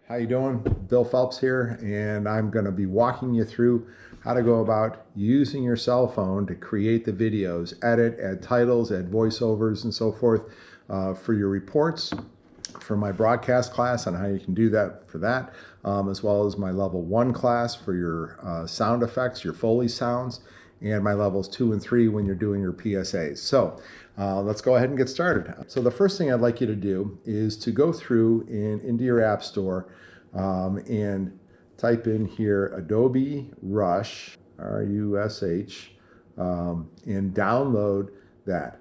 How you doing? Bill Phelps here, and I'm going to be walking you through how to go about using your cell phone to create the videos, edit, add titles, add voiceovers, and so forth for your reports, for my broadcast class on how you can do that for that, as well as my level 1 class for your sound effects, your Foley sounds, and my levels 2 and 3 when you're doing your PSAs. So let's go ahead and get started. So the first thing I'd like you to do is to go through into your App Store and type in here Adobe Rush, R-U-S-H, and download that.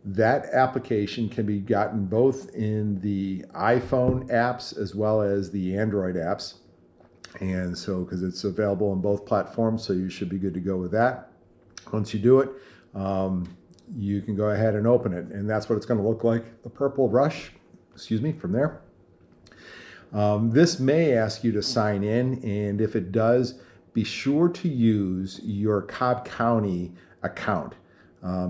That application can be gotten both in the iPhone apps as well as the Android apps. And so, because it's available on both platforms, so you should be good to go with that. Once you do it, you can go ahead and open it, and that's what it's going to look like, the purple rush, from there. This may ask you to sign in, and if it does, be sure to use your Cobb County account.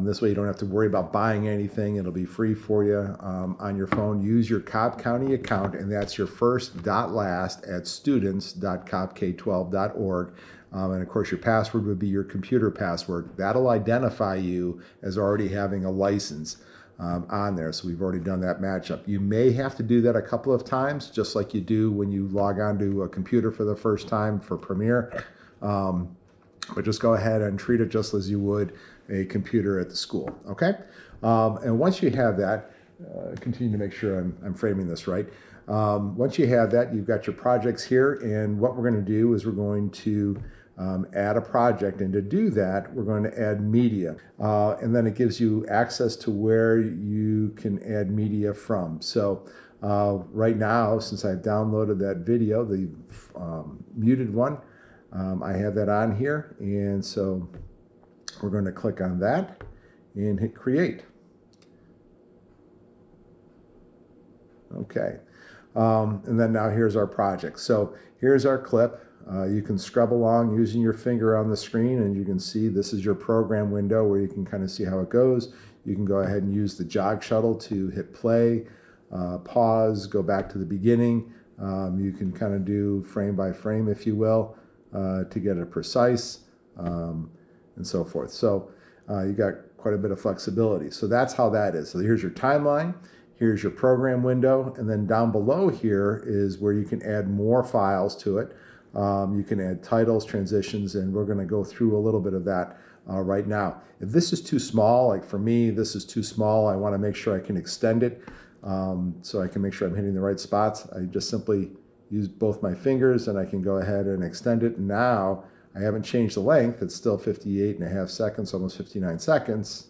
This way you don't have to worry about buying anything. It'll be free for you on your phone. Use your Cobb County account, and that's your first dot last at students.cobbk12.org. And of course, your password would be your computer password. That'll identify you as already having a license on there. So we've already done that matchup. You may have to do that a couple of times, just like you do when you log onto a computer for the first time for Premiere. But just go ahead and treat it just as you would a computer at the school, okay? And once you have that, continue to make sure I'm framing this right. Once you have that, you've got your projects here, and what we're going to do is we're going to add a project, and to do that, we're going to add media. And then it gives you access to where you can add media from. So right now, since I've downloaded that video, the muted one, I have that on here, and so we're going to click on that and hit create. Okay, and then now here's our project. So here's our clip. You can scrub along using your finger on the screen, and you can see this is your program window where you can kind of see how it goes. You can go ahead and use the jog shuttle to hit play, pause, go back to the beginning. You can kind of do frame by frame, if you will, to get it precise, and so forth. So you got quite a bit of flexibility. So that's how that is. So here's your timeline. Here's your program window, and then down below here is where you can add more files to it. You can add titles, transitions, and we're going to go through a little bit of that right now. If this is too small, like for me, this is too small, I want to make sure I can extend it so I can make sure I'm hitting the right spots. I just simply use both my fingers, and I can go ahead and extend it. Now I haven't changed the length. It's still 58.5 seconds, almost 59 seconds.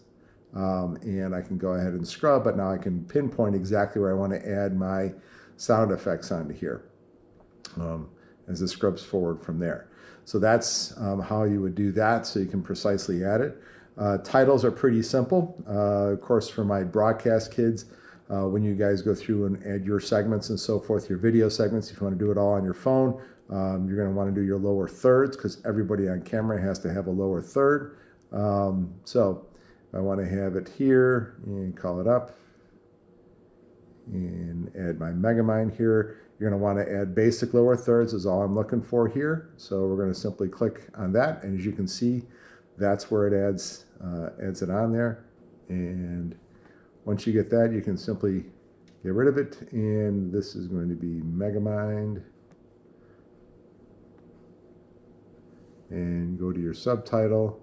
And I can go ahead and scrub, but now I can pinpoint exactly where I want to add my sound effects onto here as it scrubs forward from there. So that's how you would do that, so you can precisely add it. Titles are pretty simple. Of course, for my broadcast kids, when you guys go through and add your segments and so forth, your video segments, if you want to do it all on your phone, you're going to want to do your lower thirds, because everybody on camera has to have a lower third. So I want to have it here and call it up and add my Megamind here. You're going to want to add basic lower thirds is all I'm looking for here. So we're going to simply click on that, and as you can see, that's where it adds it on there. And once you get that, you can simply get rid of it, and this is going to be Megamind. And go to your subtitle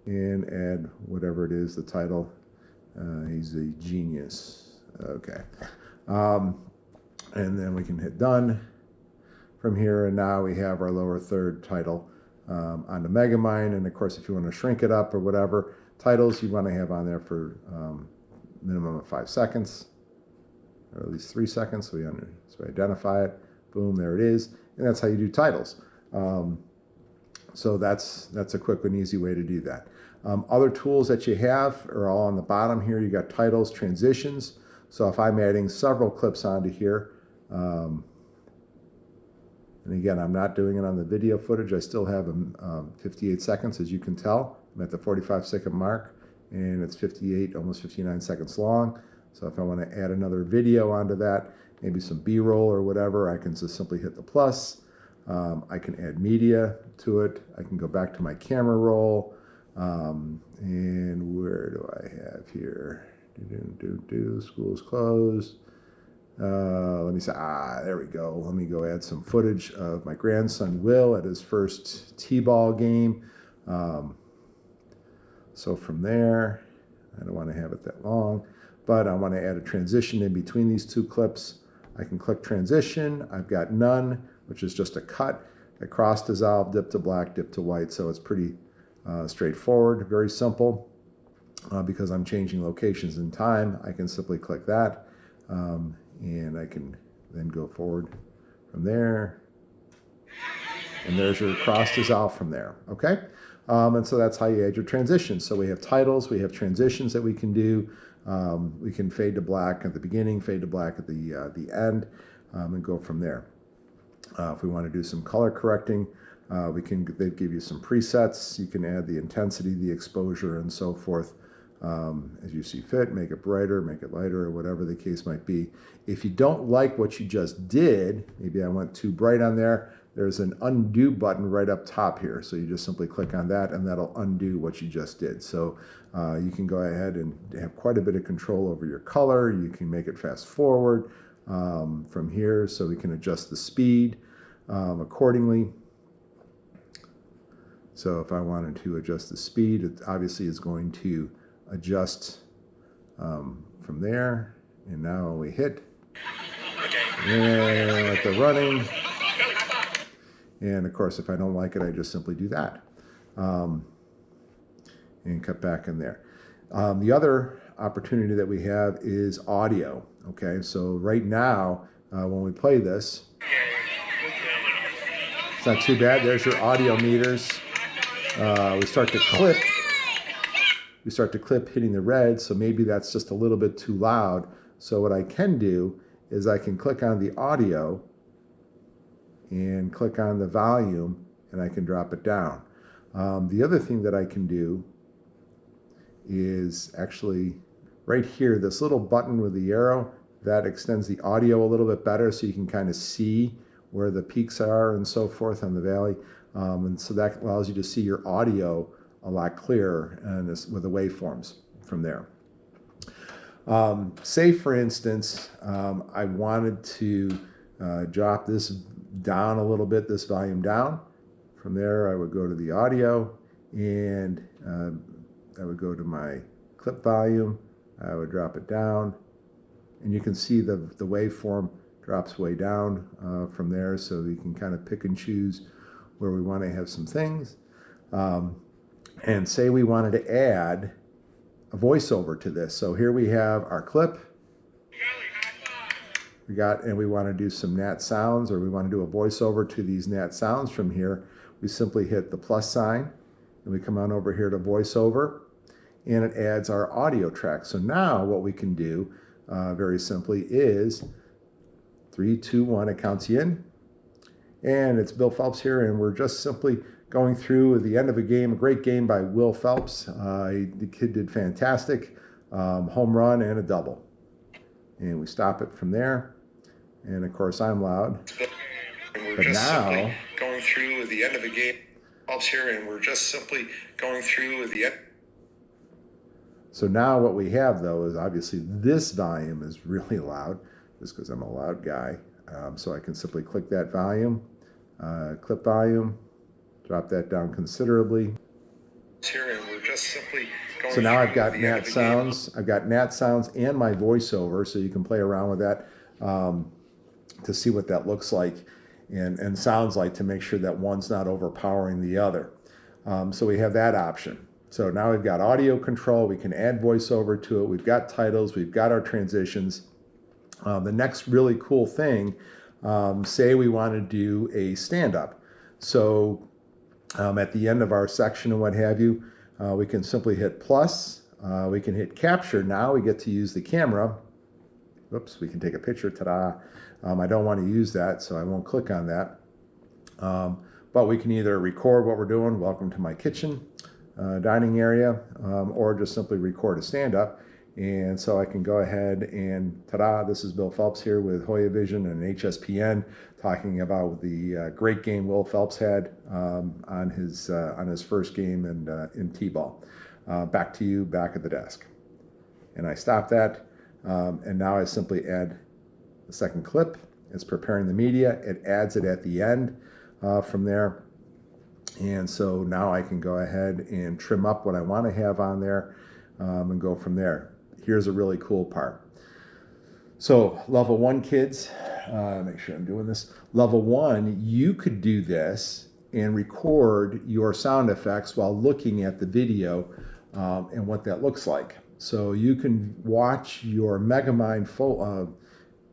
and add whatever it is, the title. He's a genius. Okay. And then we can hit done from here, and now we have our lower third title on the Megamind. And of course, if you want to shrink it up or whatever, titles you want to have on there for minimum of 5 seconds, or at least 3 seconds, so we identify it. Boom, there it is. And that's how you do titles. So that's a quick and easy way to do that. Other tools that you have are all on the bottom here. You got titles, transitions. So if I'm adding several clips onto here, and again, I'm not doing it on the video footage. I still have 58 seconds, as you can tell. I'm at the 45-second mark, and it's 58, almost 59 seconds long. So if I want to add another video onto that, maybe some B-roll or whatever, I can just simply hit the plus. I can add media to it. I can go back to my camera roll. And where do I have here? School's closed. Let me say, there we go. Let me go add some footage of my grandson Will at his first T-ball game. So from there, I don't want to have it that long, but I want to add a transition in between these two clips. I can click transition. I've got none, which is just a cut. A cross dissolve, dip to black, dip to white. So it's pretty straightforward, very simple. Because I'm changing locations in time, I can simply click that. And I can then go forward from there. And there's your cross dissolve from there, okay? And so that's how you add your transitions. So we have titles, we have transitions that we can do. We can fade to black at the beginning, fade to black at the end, and go from there. If we want to do some color correcting, they give you some presets. You can add the intensity, the exposure, and so forth. As you see fit, make it brighter, make it lighter, or whatever the case might be. If you don't like what you just did, maybe I went too bright on there, there's an undo button right up top here. So you just simply click on that and that'll undo what you just did. So you can go ahead and have quite a bit of control over your color. You can make it fast forward from here, so we can adjust the speed accordingly. So if I wanted to adjust the speed, it obviously is going to adjust from there. And now we hit, and let the running. And of course, if I don't like it, I just simply do that and cut back in there. The other opportunity that we have is audio. Okay, so right now, when we play this, it's not too bad. There's your audio meters. We start to clip. We start to clip hitting the red, so maybe that's just a little bit too loud. So what I can do is I can click on the audio and click on the volume, and I can drop it down. The other thing that I can do is actually right here, this little button with the arrow, that extends the audio a little bit better so you can kind of see where the peaks are and so forth on the valley. And so that allows you to see your audio a lot clearer and with the waveforms from there. Say, for instance, I wanted to drop this down a little bit, this volume down. From there, I would go to the audio, and I would go to my clip volume. I would drop it down, and you can see the waveform drops way down from there, so you can kind of pick and choose where we want to have some things. And say we wanted to add a voiceover to this. So here we have our clip. And we want to do some nat sounds, or we want to do a voiceover to these nat sounds from here. We simply hit the plus sign, and we come on over here to voiceover, and it adds our audio track. So now what we can do very simply is 3, 2, 1, it counts you in. And it's Bill Phelps here, and we're just simply going through the end of a game, a great game by Will Phelps. The kid did fantastic, home run and a double. And we stop it from there. And of course, I'm loud. And we're just simply going through the end of a game. Phelps here, and we're just simply going through the end. So now what we have, though, is obviously this volume is really loud, just because I'm a loud guy. So I can simply click that volume, clip volume, drop that down considerably. Here, and we're just simply going so now I've got nat sounds. I've got nat sounds and my voiceover, so you can play around with that to see what that looks like and sounds like, to make sure that one's not overpowering the other. So we have that option. So now we've got audio control. We can add voiceover to it. We've got titles. We've got our transitions. The next really cool thing, say we want to do a stand-up. So at the end of our section and what have you, we can simply hit plus. We can hit capture. Now we get to use the camera. Oops, we can take a picture. Ta-da. I don't want to use that, so I won't click on that. But we can either record what we're doing, welcome to my kitchen, dining area, or just simply record a stand-up. And so I can go ahead and ta-da, this is Bill Phelps here with Hoya Vision and HSPN talking about the great game Will Phelps had on his first game in T-ball. Back to you, back at the desk. And I stop that, and now I simply add the second clip. It's preparing the media. It adds it at the end from there. And so now I can go ahead and trim up what I want to have on there and go from there. Here's a really cool part. So level 1 kids, make sure I'm doing this. Level 1, you could do this and record your sound effects while looking at the video and what that looks like. So you can watch your Megamind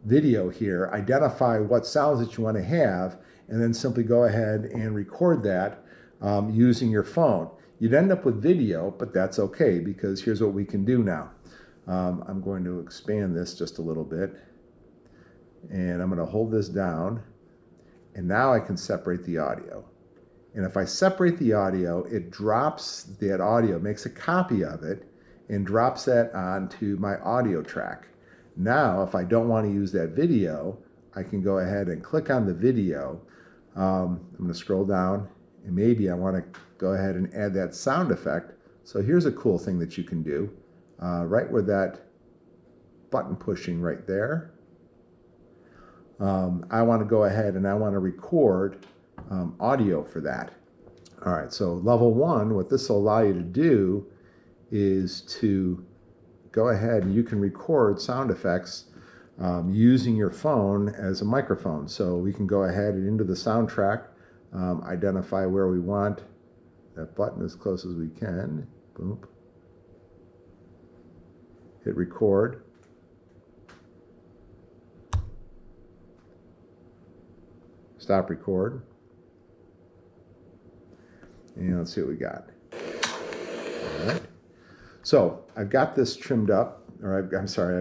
video here, identify what sounds that you want to have, and then simply go ahead and record that using your phone. You'd end up with video, but that's okay, because here's what we can do now. I'm going to expand this just a little bit, and I'm going to hold this down, and now I can separate the audio. And if I separate the audio, it drops that audio, makes a copy of it, and drops that onto my audio track. Now, if I don't want to use that video, I can go ahead and click on the video. I'm going to scroll down, and maybe I want to go ahead and add that sound effect. So here's a cool thing that you can do. Right with that button pushing right there, I want to go ahead and I want to record audio for that. All right, so level 1, what this will allow you to do is to go ahead and you can record sound effects using your phone as a microphone. So we can go ahead and into the soundtrack, identify where we want that button as close as we can. Boom. Hit record. Stop record. And let's see what we got. All right. So I've got this trimmed up, or I've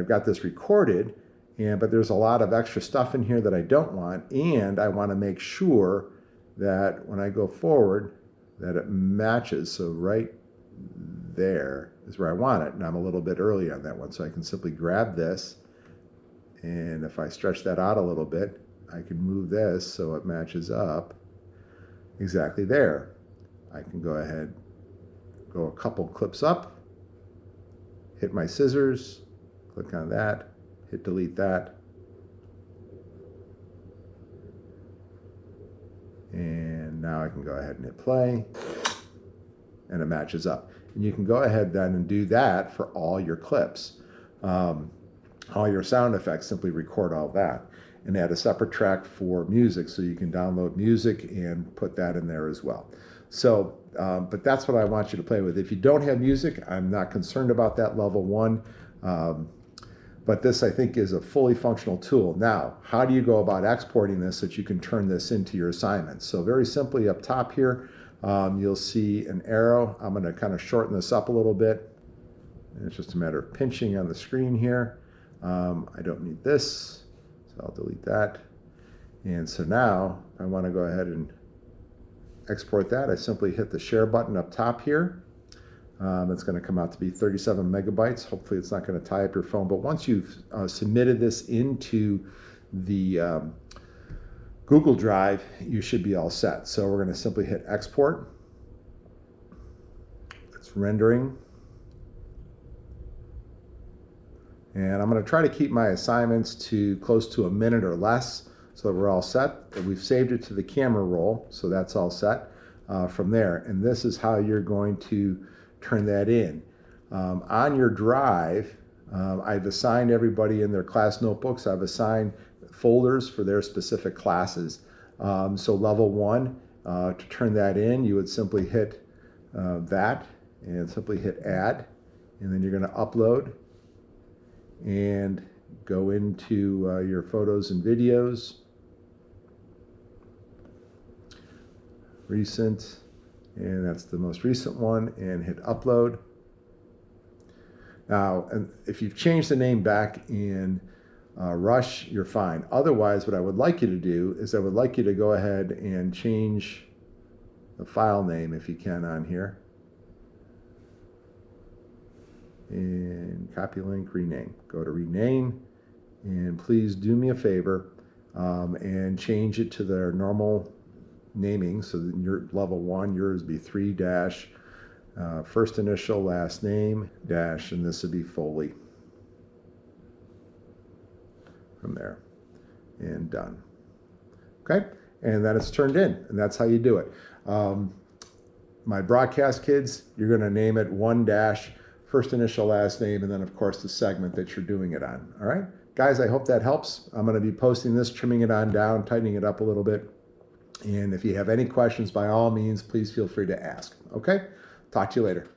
got this recorded, but there's a lot of extra stuff in here that I don't want, and I want to make sure that when I go forward that it matches. So right there is where I want it, and I'm a little bit early on that one, so I can simply grab this, and if I stretch that out a little bit, I can move this so it matches up exactly there. I can go ahead, go a couple clips up, hit my scissors, click on that, hit delete that, and now I can go ahead and hit play, and it matches up. And you can go ahead then and do that for all your clips. All your sound effects, simply record all that and add a separate track for music, so you can download music and put that in there as well. So, but that's what I want you to play with. If you don't have music, I'm not concerned about that level 1. But this, I think, is a fully functional tool. Now, how do you go about exporting this so that you can turn this into your assignments? So very simply up top here, you'll see an arrow. I'm going to kind of shorten this up a little bit. And it's just a matter of pinching on the screen here. I don't need this, so I'll delete that. And so now I want to go ahead and export that. I simply hit the share button up top here. It's going to come out to be 37 megabytes. Hopefully it's not going to tie up your phone. But once you've submitted this into the Google Drive, you should be all set. So we're going to simply hit export. It's rendering. And I'm going to try to keep my assignments to close to a minute or less so that we're all set. We've saved it to the camera roll, so that's all set from there. And this is how you're going to turn that in. On your drive, I've assigned everybody in their class notebooks. I've assigned folders for their specific classes. So level 1, to turn that in, you would simply hit that and simply hit add. And then you're going to upload and go into your photos and videos. Recent, and that's the most recent one, and hit upload. Now, if you've changed the name back in Rush, you're fine. Otherwise, what I would like you to do is I would like you to go ahead and change the file name if you can on here. and copy link, rename. Go to rename, and please do me a favor and change it to their normal naming. So that your level 1, yours would be 3 dash first initial last name dash, and this would be Foley from there, and done. Okay, and then it's turned in, and that's how you do it. My broadcast kids, you're going to name it 1 dash first initial last name, and then of course the segment that you're doing it on. All right, guys, I hope that helps. I'm going to be posting this, trimming it on down, tightening it up a little bit. And if you have any questions, by all means, please feel free to ask. Okay, talk to you later.